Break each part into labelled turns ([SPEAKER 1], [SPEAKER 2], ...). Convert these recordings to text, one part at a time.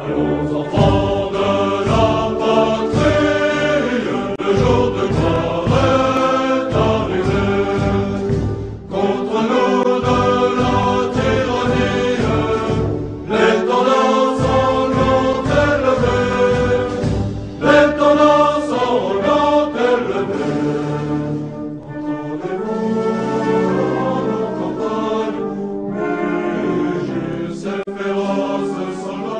[SPEAKER 1] Allons enfants de la patrie, le jour de gloire est arrivé. Contre nous de la tyrannie, les tendances ont élevé. Les tendances ont élevé. Entendez-vous dans nos campagnes, mugir ces féroces soldats.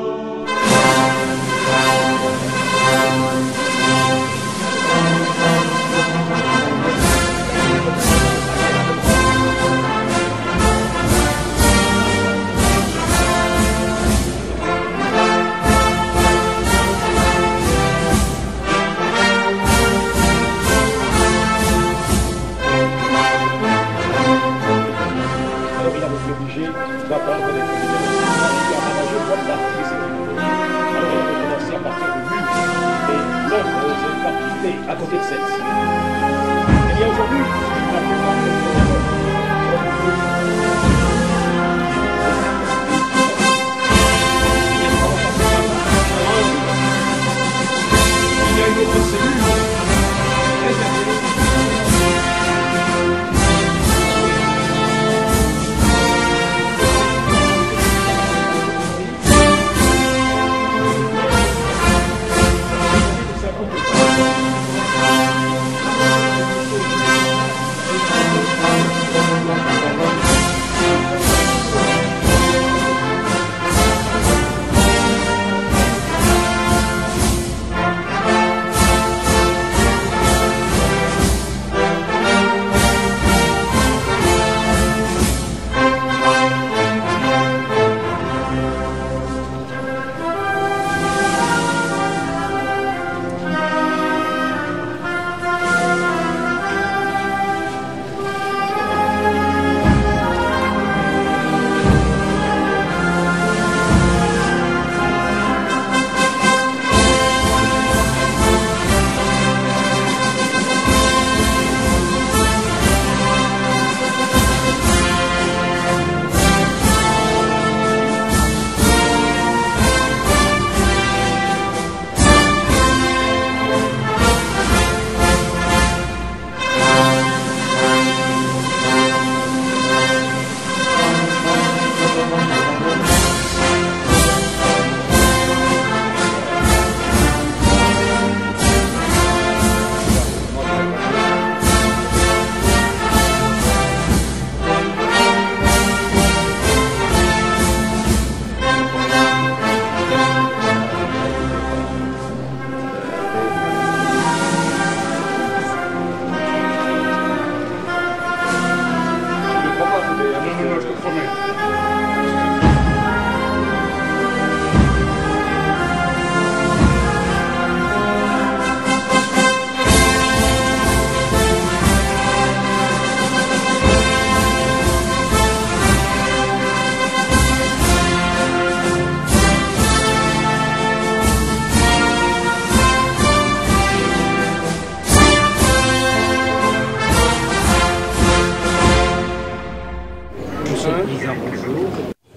[SPEAKER 2] Alors il a été obligé d'attendre des communications qui a ravagé une bonne partie de ses vidéos. Alors il avait commencé à partir de Mûr et nombreuses quantités à côté de celle-ci. Et bien aujourd'hui, la plupart des il y a une autre cellule réservée.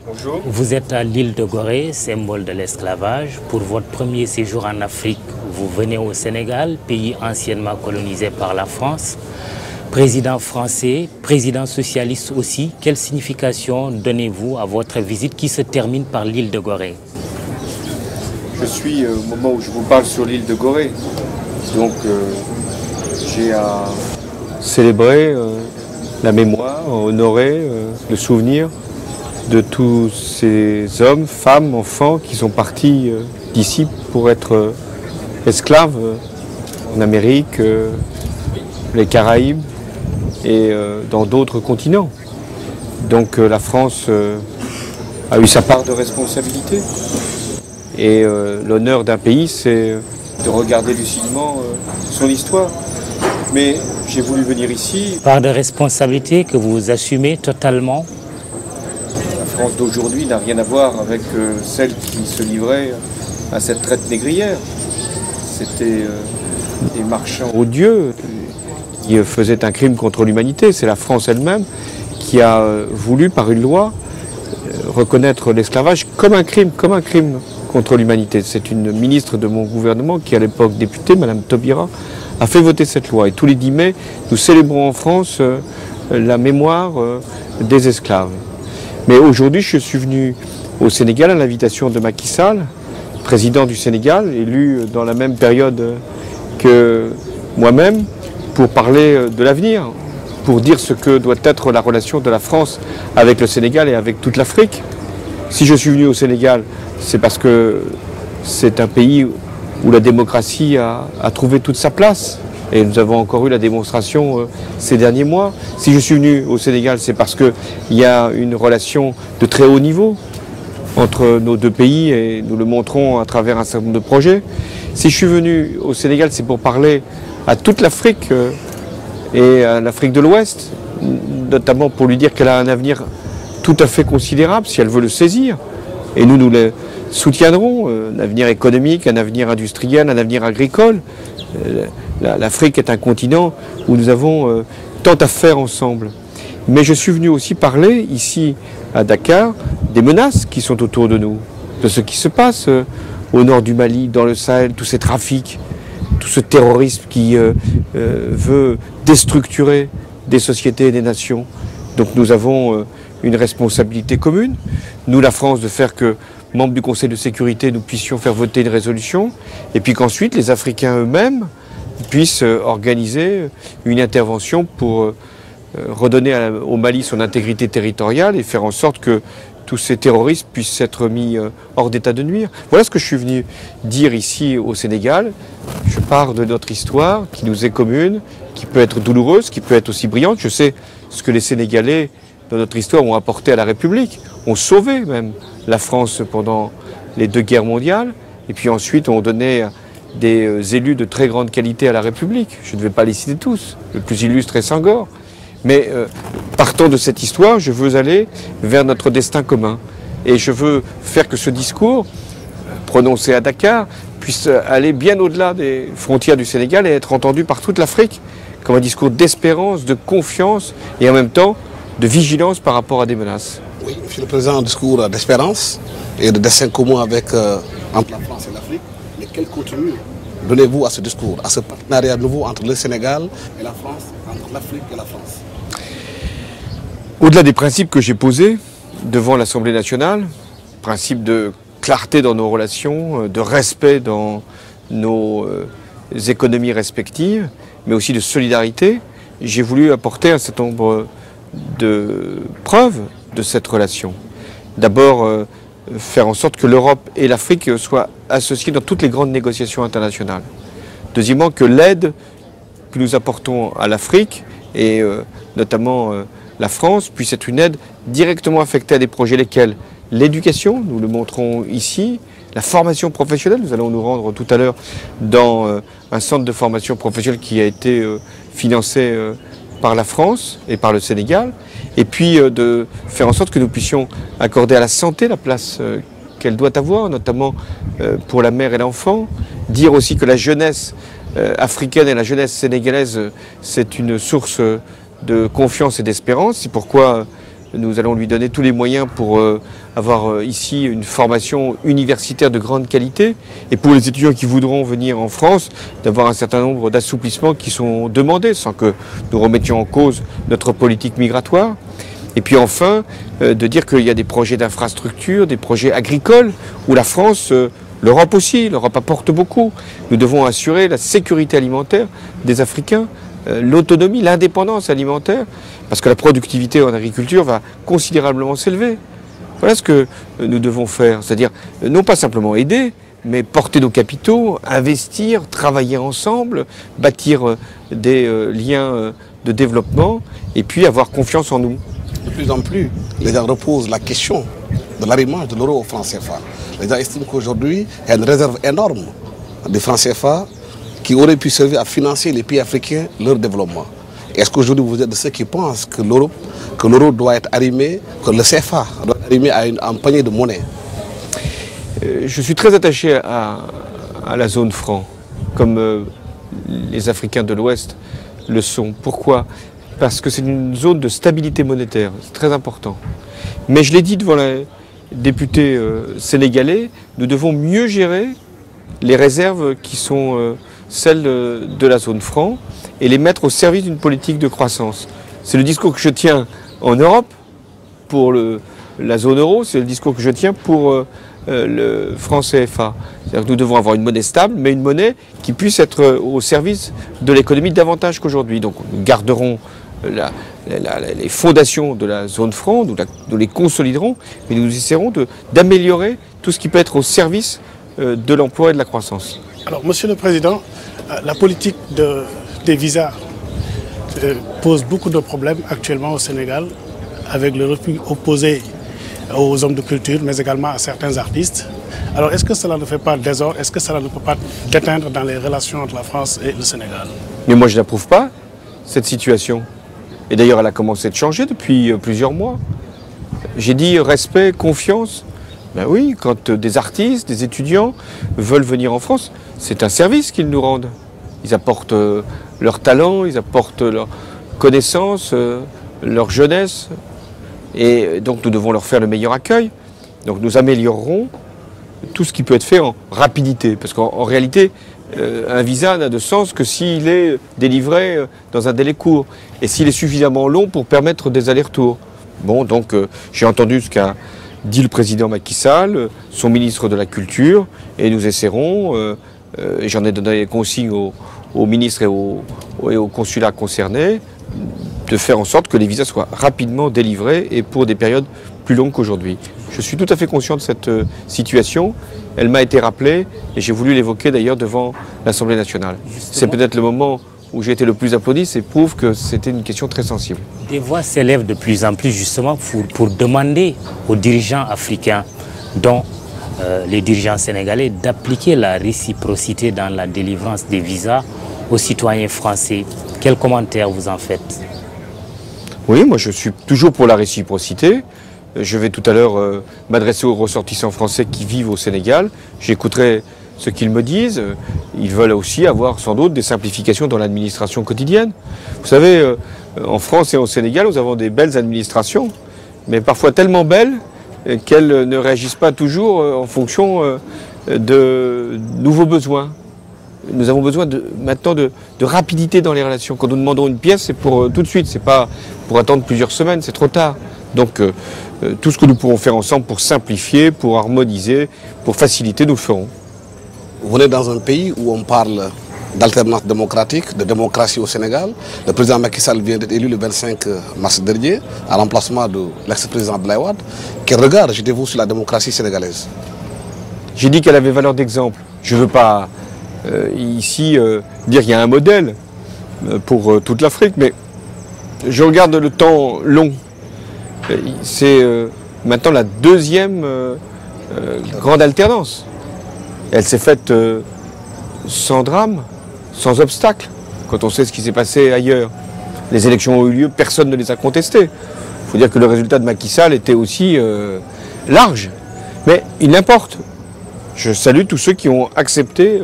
[SPEAKER 3] Bonjour.
[SPEAKER 4] Vous êtes à l'île de Gorée, symbole de l'esclavage. Pour votre premier séjour en Afrique, vous venez au Sénégal, pays anciennement colonisé par la France. Président français, président socialiste aussi, quelle signification donnez-vous à votre visite qui se termine par l'île de Gorée?
[SPEAKER 3] Je suis au moment où je vous parle sur l'île de Gorée. Donc j'ai à célébrer la mémoire, honorer le souvenir de tous ces hommes, femmes, enfants qui sont partis d'ici pour être esclaves en Amérique, les Caraïbes et dans d'autres continents. Donc la France a eu sa part de responsabilité. Et l'honneur d'un pays, c'est de regarder lucidement son histoire. Mais j'ai voulu venir ici.
[SPEAKER 4] Part de responsabilité que vous assumez totalement?
[SPEAKER 3] La France d'aujourd'hui n'a rien à voir avec celle qui se livrait à cette traite négrière. C'était des marchands odieux qui faisaient un crime contre l'humanité. C'est la France elle-même qui a voulu, par une loi, reconnaître l'esclavage comme un crime contre l'humanité. C'est une ministre de mon gouvernement qui, à l'époque députée, Madame Taubira, a fait voter cette loi. Et tous les 10 mai, nous célébrons en France la mémoire des esclaves. Mais aujourd'hui, je suis venu au Sénégal à l'invitation de Macky Sall, président du Sénégal, élu dans la même période que moi-même, pour parler de l'avenir, pour dire ce que doit être la relation de la France avec le Sénégal et avec toute l'Afrique. Si je suis venu au Sénégal, c'est parce que c'est un pays où la démocratie a trouvé toute sa place. Et nous avons encore eu la démonstration ces derniers mois. Si je suis venu au Sénégal, c'est parce qu'il y a une relation de très haut niveau entre nos deux pays et nous le montrons à travers un certain nombre de projets. Si je suis venu au Sénégal, c'est pour parler à toute l'Afrique et à l'Afrique de l'Ouest, notamment pour lui dire qu'elle a un avenir tout à fait considérable si elle veut le saisir. Et nous le soutiendrons, un avenir économique, un avenir industriel, un avenir agricole. L'Afrique est un continent où nous avons tant à faire ensemble. Mais je suis venu aussi parler ici à Dakar des menaces qui sont autour de nous, de ce qui se passe au nord du Mali, dans le Sahel, tous ces trafics, tout ce terrorisme qui veut déstructurer des sociétés et des nations. Donc nous avons une responsabilité commune, nous la France, de faire que, membres du Conseil de sécurité, nous puissions faire voter une résolution, et puis qu'ensuite les Africains eux-mêmes puissent organiser une intervention pour redonner au Mali son intégrité territoriale et faire en sorte que tous ces terroristes puissent être mis hors d'état de nuire. Voilà ce que je suis venu dire ici au Sénégal. Je parle de notre histoire qui nous est commune, qui peut être douloureuse, qui peut être aussi brillante. Je sais ce que les Sénégalais, dans notre histoire, ont apporté à la République, ont sauvé même la France pendant les 2 guerres mondiales, et puis ensuite ont donné des élus de très grande qualité à la République. Je ne vais pas les citer tous, le plus illustre est Senghor. Mais partant de cette histoire, je veux aller vers notre destin commun. Et je veux faire que ce discours, prononcé à Dakar, puisse aller bien au-delà des frontières du Sénégal et être entendu par toute l'Afrique comme un discours d'espérance, de confiance et en même temps de vigilance par rapport à des menaces.
[SPEAKER 5] Oui, Monsieur le Président, un discours d'espérance et de destin commun entre la France et l'Afrique. Mais quel contenu donnez-vous à ce discours, à ce partenariat nouveau entre le Sénégal et la France, entre l'Afrique et la France?
[SPEAKER 3] Au-delà des principes que j'ai posés devant l'Assemblée nationale, principes de clarté dans nos relations, de respect dans nos économies respectives, mais aussi de solidarité, j'ai voulu apporter un certain nombre de preuves de cette relation. D'abord, faire en sorte que l'Europe et l'Afrique soient associées dans toutes les grandes négociations internationales. Deuxièmement, que l'aide que nous apportons à l'Afrique, et notamment la France, puisse être une aide directement affectée à des projets lesquels l'éducation, nous le montrons ici, la formation professionnelle, nous allons nous rendre tout à l'heure dans un centre de formation professionnelle qui a été financé par la France et par le Sénégal, et puis de faire en sorte que nous puissions accorder à la santé la place qu'elle doit avoir, notamment pour la mère et l'enfant, dire aussi que la jeunesse africaine et la jeunesse sénégalaise, c'est une source de confiance et d'espérance. C'est pourquoi nous allons lui donner tous les moyens pour avoir ici une formation universitaire de grande qualité, et pour les étudiants qui voudront venir en France, d'avoir un certain nombre d'assouplissements qui sont demandés sans que nous remettions en cause notre politique migratoire. Et puis enfin, de dire qu'il y a des projets d'infrastructure, des projets agricoles, où la France, l'Europe aussi, l'Europe apporte beaucoup. Nous devons assurer la sécurité alimentaire des Africains, l'autonomie, l'indépendance alimentaire, parce que la productivité en agriculture va considérablement s'élever. Voilà ce que nous devons faire, c'est-à-dire non pas simplement aider, mais porter nos capitaux, investir, travailler ensemble, bâtir des liens de développement et puis avoir confiance en nous.
[SPEAKER 5] De plus en plus, les gens reposent la question de l'arrimage de l'euro au franc CFA. Les gens estiment qu'aujourd'hui, il y a une réserve énorme de francs CFA qui aurait pu servir à financer les pays africains, leur développement. Est-ce qu'aujourd'hui vous êtes de ceux qui pensent que l'euro doit être arrimé, que le CFA doit être arrimé à un panier de monnaie?
[SPEAKER 3] Je suis très attaché à la zone franc, comme les Africains de l'Ouest le sont. Pourquoi? Parce que c'est une zone de stabilité monétaire, c'est très important. Mais je l'ai dit devant députés sénégalais, nous devons mieux gérer les réserves qui sont celles de la zone franc et les mettre au service d'une politique de croissance. C'est le discours que je tiens en Europe pour la zone euro, c'est le discours que je tiens pour le franc CFA. C'est-à-dire que nous devons avoir une monnaie stable, mais une monnaie qui puisse être au service de l'économie davantage qu'aujourd'hui. Donc nous garderons les fondations de la zone franc, nous les consoliderons, mais nous essaierons d'améliorer tout ce qui peut être au service de l'emploi et de la croissance.
[SPEAKER 6] Alors, Monsieur le Président, la politique des visas pose beaucoup de problèmes actuellement au Sénégal, avec le refus opposé aux hommes de culture, mais également à certains artistes. Alors, est-ce que cela ne fait pas désordre? Est-ce que cela ne peut pas déteindre dans les relations entre la France et le Sénégal?
[SPEAKER 3] Mais moi, je n'approuve pas cette situation. Et d'ailleurs, elle a commencé de changer depuis plusieurs mois. J'ai dit respect, confiance. Ben oui, quand des artistes, des étudiants veulent venir en France, c'est un service qu'ils nous rendent. Ils apportent leur talent, ils apportent leur connaissance, leur jeunesse. Et donc nous devons leur faire le meilleur accueil. Donc nous améliorerons tout ce qui peut être fait en rapidité. Parce qu'en réalité, un visa n'a de sens que s'il est délivré dans un délai court. Et s'il est suffisamment long pour permettre des allers-retours. Bon, donc j'ai entendu ce qu'a dit le président Macky Sall, son ministre de la Culture, et nous essaierons, et j'en ai donné des consignes aux ministres et aux consulats concernés, de faire en sorte que les visas soient rapidement délivrés et pour des périodes plus longues qu'aujourd'hui. Je suis tout à fait conscient de cette situation, elle m'a été rappelée et j'ai voulu l'évoquer d'ailleurs devant l'Assemblée nationale. C'est peut-être le moment où j'ai été le plus applaudi, c'est prouve que c'était une question très sensible.
[SPEAKER 4] Des voix s'élèvent de plus en plus justement pour demander aux dirigeants africains, dont les dirigeants sénégalais, d'appliquer la réciprocité dans la délivrance des visas aux citoyens français. Quel commentaire vous en faites?
[SPEAKER 3] Oui, moi je suis toujours pour la réciprocité. Je vais tout à l'heure m'adresser aux ressortissants français qui vivent au Sénégal. J'écouterai ce qu'ils me disent. Ils veulent aussi avoir sans doute des simplifications dans l'administration quotidienne. Vous savez, en France et au Sénégal, nous avons des belles administrations, mais parfois tellement belles qu'elles ne réagissent pas toujours en fonction de nouveaux besoins. Nous avons besoin maintenant de rapidité dans les relations. Quand nous demandons une pièce, c'est pour tout de suite, c'est pas pour attendre plusieurs semaines, c'est trop tard. Donc tout ce que nous pourrons faire ensemble pour simplifier, pour harmoniser, pour faciliter, nous le ferons.
[SPEAKER 5] Vous venez dans un pays où on parle d'alternance démocratique, de démocratie au Sénégal. Le président Macky Sall vient d'être élu le 25 mars dernier, à l'emplacement de l'ex-président Abdoulaye Wade. Quel regard jetez-vous sur la démocratie sénégalaise?
[SPEAKER 3] J'ai dit qu'elle avait valeur d'exemple. Je ne veux pas ici dire qu'il y a un modèle pour toute l'Afrique, mais je regarde le temps long. C'est maintenant la deuxième grande alternance. Elle s'est faite sans drame, sans obstacle, quand on sait ce qui s'est passé ailleurs. Les élections ont eu lieu, personne ne les a contestées. Il faut dire que le résultat de Macky Sall était aussi large. Mais il n'importe. Je salue tous ceux qui ont accepté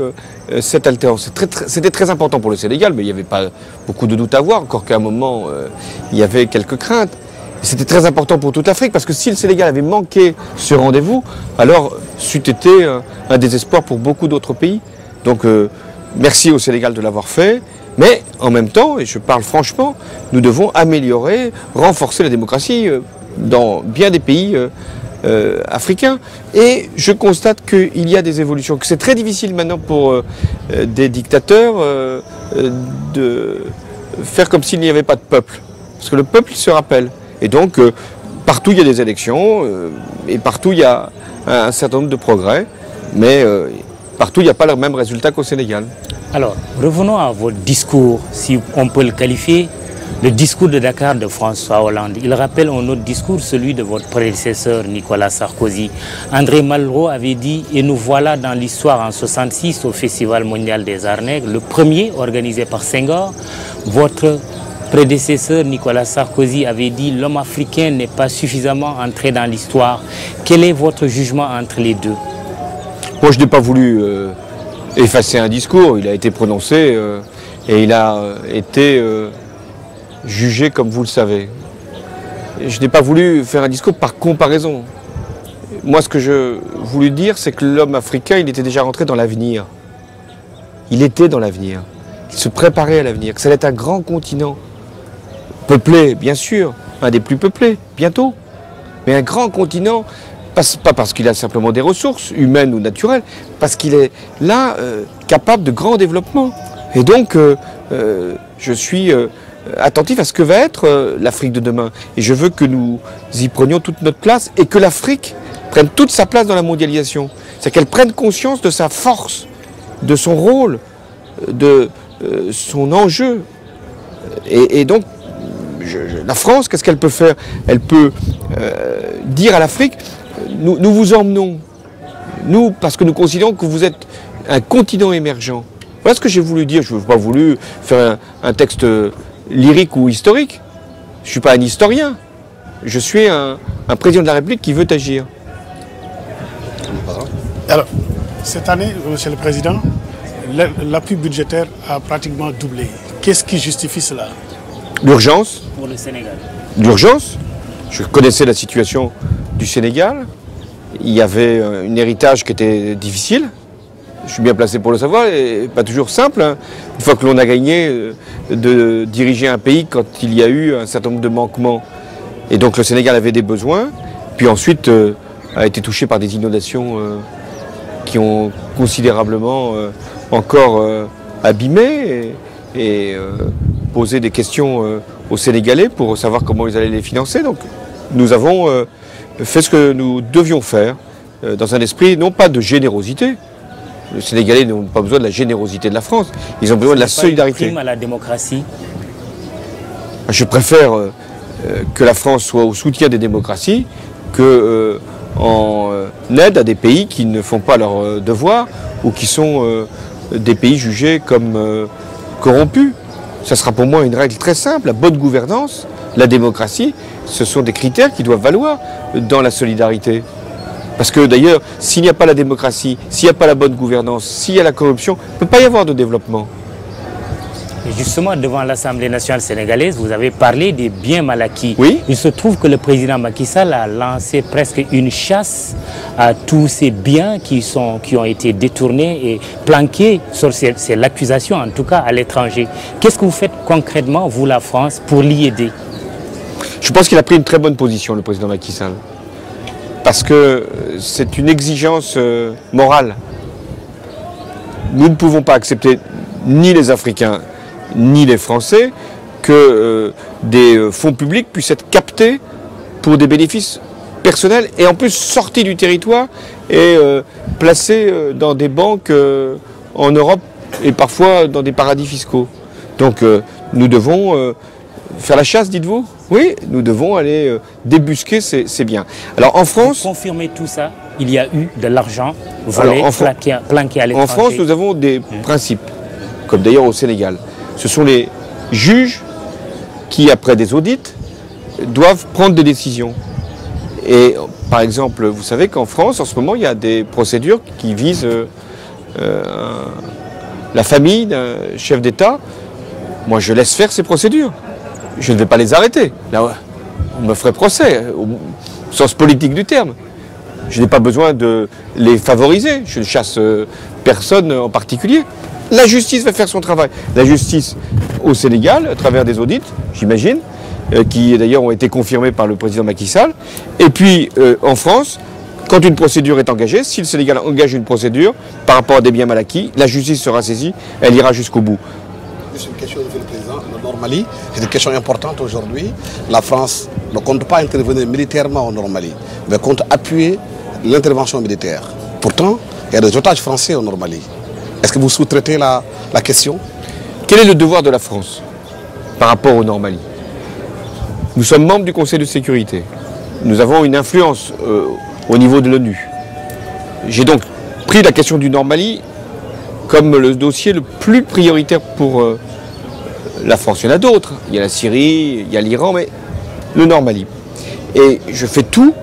[SPEAKER 3] cette alternance. C'était très important pour le Sénégal, mais il n'y avait pas beaucoup de doutes à avoir, encore qu'à un moment, il y avait quelques craintes. C'était très important pour toute l'Afrique, parce que si le Sénégal avait manqué ce rendez-vous, alors c'eût été un désespoir pour beaucoup d'autres pays. Donc merci au Sénégal de l'avoir fait, mais en même temps, et je parle franchement, nous devons améliorer, renforcer la démocratie dans bien des pays africains. Et je constate qu'il y a des évolutions, que c'est très difficile maintenant pour des dictateurs de faire comme s'il n'y avait pas de peuple. Parce que le peuple se rappelle. Et donc, partout il y a des élections, et partout il y a un certain nombre de progrès, mais partout il n'y a pas le même résultat qu'au Sénégal.
[SPEAKER 4] Alors, revenons à votre discours, si on peut le qualifier, le discours de Dakar de François Hollande. Il rappelle un autre discours, celui de votre prédécesseur Nicolas Sarkozy. André Malraux avait dit « Et nous voilà dans l'histoire en 1966 au Festival mondial des Arts Nègres, le premier organisé par Senghor. Votre prédécesseur Nicolas Sarkozy avait dit « L'homme africain n'est pas suffisamment entré dans l'histoire ». Quel est votre jugement entre les deux?
[SPEAKER 3] Moi, je n'ai pas voulu effacer un discours. Il a été prononcé et il a été jugé comme vous le savez. Je n'ai pas voulu faire un discours par comparaison. moi, ce que je voulais dire, c'est que l'homme africain, il était déjà rentré dans l'avenir. Il était dans l'avenir. Il se préparait à l'avenir. Que ça allait être un grand continent. Peuplé, bien sûr. Un des plus peuplés, bientôt. Mais un grand continent, pas parce qu'il a simplement des ressources, humaines ou naturelles, parce qu'il est là, capable de grand développement. Et donc, je suis attentif à ce que va être l'Afrique de demain. Et je veux que nous y prenions toute notre place et que l'Afrique prenne toute sa place dans la mondialisation. C'est qu'elle prenne conscience de sa force, de son rôle, de son enjeu. Et donc, la France, qu'est-ce qu'elle peut faire? Elle peut dire à l'Afrique, nous vous emmenons, nous, parce que nous considérons que vous êtes un continent émergent. Voilà ce que j'ai voulu dire. Je n'ai pas voulu faire un texte lyrique ou historique. Je ne suis pas un historien. Je suis un président de la République qui veut agir.
[SPEAKER 6] Alors, cette année, Monsieur le Président, l'appui budgétaire a pratiquement doublé. Qu'est-ce qui justifie cela?
[SPEAKER 3] L'urgence.
[SPEAKER 4] Pour le Sénégal.
[SPEAKER 3] L'urgence. Je connaissais la situation du Sénégal. Il y avait un héritage qui était difficile. Je suis bien placé pour le savoir, et pas toujours simple. Hein. Une fois que l'on a gagné de diriger un pays quand il y a eu un certain nombre de manquements. Et donc le Sénégal avait des besoins, puis ensuite a été touché par des inondations qui ont considérablement encore abîmé et posé des questions aux Sénégalais pour savoir comment ils allaient les financer. Donc nous avons fait ce que nous devions faire dans un esprit non pas de générosité. Les Sénégalais n'ont pas besoin de la générosité de la France, ils ont besoin de la solidarité.
[SPEAKER 4] Prime à la démocratie.
[SPEAKER 3] Je préfère que la France soit au soutien des démocraties que en aide à des pays qui ne font pas leur devoir ou qui sont des pays jugés comme corrompus. Ça sera pour moi une règle très simple, la bonne gouvernance, la démocratie, ce sont des critères qui doivent valoir dans la solidarité. Parce que d'ailleurs, s'il n'y a pas la démocratie, s'il n'y a pas la bonne gouvernance, s'il y a la corruption, il ne peut pas y avoir de développement.
[SPEAKER 4] Et justement, devant l'Assemblée nationale sénégalaise, vous avez parlé des biens mal acquis.
[SPEAKER 3] Oui.
[SPEAKER 4] Il se trouve que le président Macky Sall a lancé presque une chasse à tous ces biens qui ont été détournés et planqués, c'est l'accusation en tout cas, à l'étranger. Qu'est-ce que vous faites concrètement, vous la France, pour l'y aider?
[SPEAKER 3] Je pense qu'il a pris une très bonne position, le président Macky Sall. Parce que c'est une exigence morale. Nous ne pouvons pas accepter, ni les Africains, ni les Français, que des fonds publics puissent être captés pour des bénéfices personnels et en plus sortis du territoire et placés dans des banques en Europe et parfois dans des paradis fiscaux. Donc nous devons faire la chasse, dites-vous? Oui, nous devons aller débusquer ces biens. Alors en France...
[SPEAKER 4] Vous confirmez tout ça? Il y a eu de l'argent volé, planqué à l'étranger.
[SPEAKER 3] En France, nous avons des principes, comme d'ailleurs au Sénégal. Ce sont les juges qui, après des audits, doivent prendre des décisions. Et par exemple, vous savez qu'en France, en ce moment, il y a des procédures qui visent la famille d'un chef d'État. Moi, je laisse faire ces procédures. Je ne vais pas les arrêter. Là, on me ferait procès, au sens politique du terme. Je n'ai pas besoin de les favoriser. Je ne chasse personne en particulier. La justice va faire son travail. La justice au Sénégal, à travers des audits, j'imagine, qui d'ailleurs ont été confirmés par le président Macky Sall. Et puis, en France, quand une procédure est engagée, si le Sénégal engage une procédure par rapport à des biens mal acquis, la justice sera saisie, elle ira jusqu'au bout.
[SPEAKER 5] C'est une question, Monsieur le Président. Le Nord-Mali, c'est une question importante aujourd'hui. La France ne compte pas intervenir militairement au Nord-Mali, mais compte appuyer l'intervention militaire. Pourtant, il y a des otages français au Nord-Mali. Est-ce que vous sous-traitez la question?
[SPEAKER 3] Quel est le devoir de la France par rapport au Nord-Mali? Nous sommes membres du Conseil de sécurité. Nous avons une influence au niveau de l'ONU. J'ai donc pris la question du Nord-Mali comme le dossier le plus prioritaire pour la France. Il y en a d'autres. Il y a la Syrie, il y a l'Iran, mais le Nord-Mali. Et je fais tout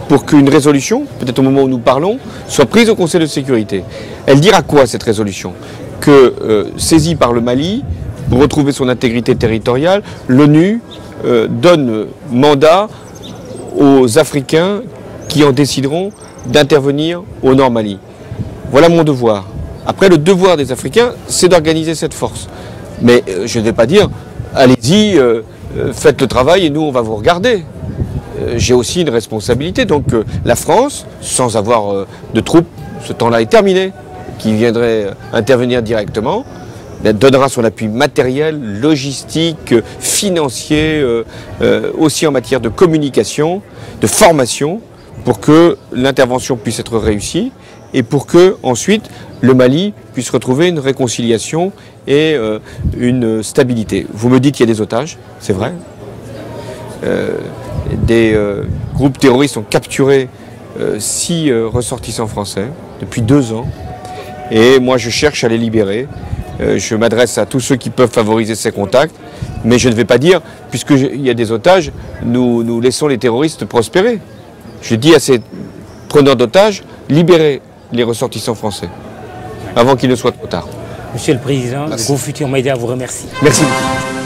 [SPEAKER 3] pour qu'une résolution, peut-être au moment où nous parlons, soit prise au Conseil de sécurité. Elle dira quoi, cette résolution? Que, saisie par le Mali, pour retrouver son intégrité territoriale, l'ONU donne mandat aux Africains qui en décideront d'intervenir au Nord Mali. Voilà mon devoir. Après, le devoir des Africains, c'est d'organiser cette force. Mais je ne vais pas dire, allez-y, faites le travail et nous, on va vous regarder. J'ai aussi une responsabilité. Donc la France, sans avoir de troupes, ce temps-là est terminé, qui viendraient intervenir directement, donnera son appui matériel, logistique, financier, aussi en matière de communication, de formation, pour que l'intervention puisse être réussie et pour que ensuite le Mali puisse retrouver une réconciliation et une stabilité. Vous me dites qu'il y a des otages, c'est vrai. Des groupes terroristes ont capturé 6 ressortissants français depuis 2 ans et moi je cherche à les libérer. Je m'adresse à tous ceux qui peuvent favoriser ces contacts, mais je ne vais pas dire, puisqu'il y a des otages, nous laissons les terroristes prospérer. Je dis à ces preneurs d'otages, libérez les ressortissants français, avant qu'il ne soit trop tard.
[SPEAKER 4] Monsieur le Président, le groupe Futur Média vous remercie.
[SPEAKER 3] Merci beaucoup.